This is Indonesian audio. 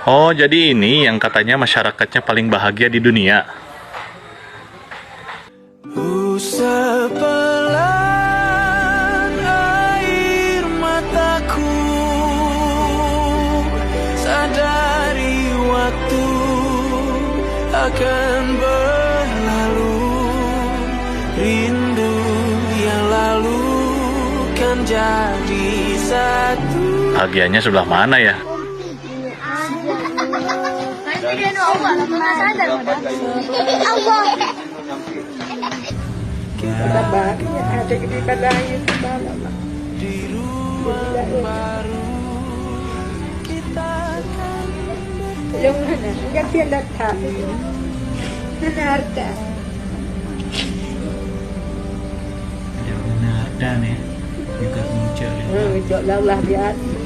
Oh, jadi ini yang katanya masyarakatnya paling bahagia di dunia. Sepelan air mataku, sadari waktu akan berlalu, rindu yang lalu kan jadi satu. Bahagianya sebelah mana ya? Kita bahagia ada di badai semalam. Di ruang baru kita akan Yung mana? Yang dia datang. Nanarta. Ada Narda nih juga muncul. Jok lah biasa.